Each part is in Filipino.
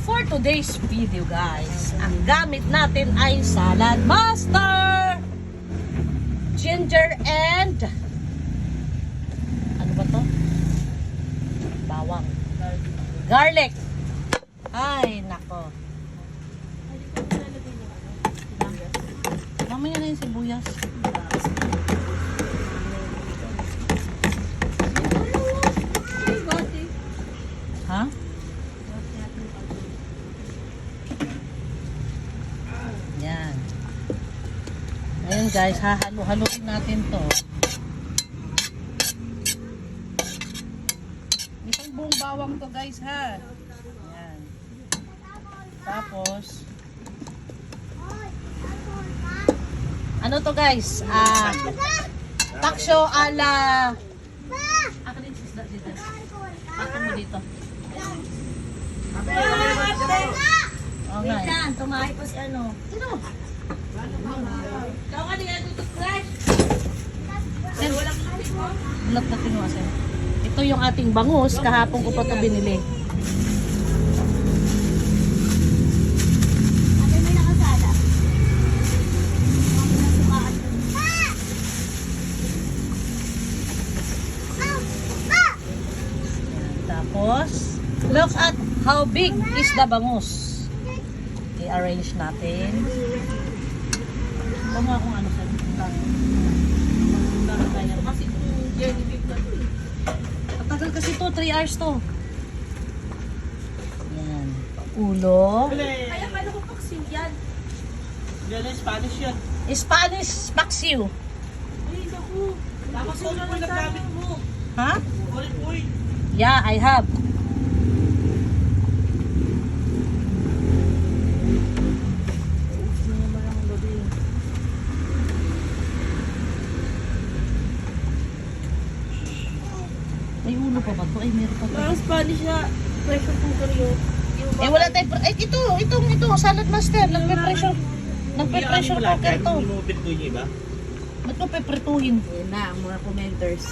For today's video guys, ang gamit natin ay Salad Master! Ginger and ano ba to? Bawang. Garlic. Ay, nako. Mamaya na yung sibuyas. Ha? Yan. Ngayon guys, hahalo-haluin natin to. Isang buong bawang to guys ha. Yan. Tapos ano to guys? Taksyo ala ako din sisda dito. Patong mo dito. Okay. Wait lang, tumahay pa si ano. Sino? Ikaw ka nila tututlash. Sen, ulat na tinuwasan. Ito yung ating bangus. Kahapon ko pa ito binili. Ate, may nakasala. Tapos, look at how big is the bangus. I-arrange natin. Kung kung ano sa kasi journey big na ito. Matagal kasi to, 3 hours to. Yan. Ulo. Kaya paano ko paksin yan? Yan ay Spanish yan. Spanish paksiw. Ay, naku. Tapos olive oil ang gamit mo. Ha? Olive oil. Yeah, I have. May ulo pa ba ito? Ay, meron pa ito. Parang Spanish na pressure cooker yun. Eh, wala tayo. Ay, ito, Salad Master. Nagpe-pressure cooker to. Hindi mo pinto niyo iba? Ba't mo peprituhin? Yan na, ang mga commenters.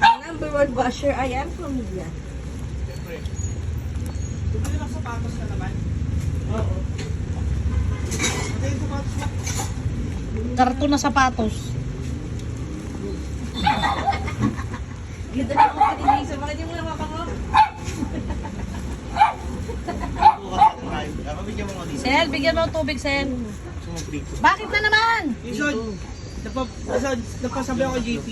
Ang number one basher, I am familia. Siyempre. Bumili lang sapatos na naman. Oo. Ano yung sapatos mo? Karton na sapatos. Ganda na ako pinigay sa bakit yung mga mo? Mabigyan mo nga dito. Sel, bigyan mo ng tubig, Sel. Sumubrik ko. Bakit na naman? Ison, napasabi ako kay JP.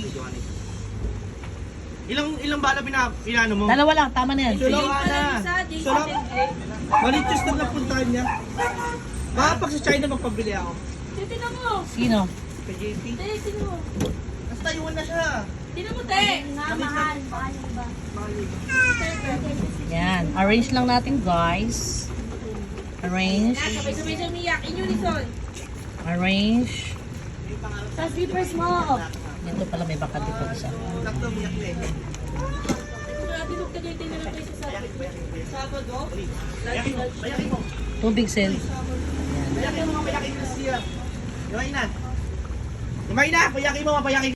Ilang bala pinano mo? Dalawa lang, tama na yan. Ito lang na. Ito lang. Malitis na napuntahan niya. Baka pag sa China magpabili ako. Tingnan mo. Sino? Kay JP. Tingnan mo. Basta iwan na siya. Tingnan mo, te. Mahal. Mahal ba? Yan, arrange lang natin, guys. Arrange. Sabay-sabay siya umiyak. In-unison. Arrange. Sa slippers mo. Dito pala may baka dito isa. Sakto umiyak na eh. Tinog ka dito na lang kayo sa Sabado. Bayakin mo. Tubig, Sel. Bayakin mo, bayakin mo siya. Kumain na. Kumain na, payakin mo, payakin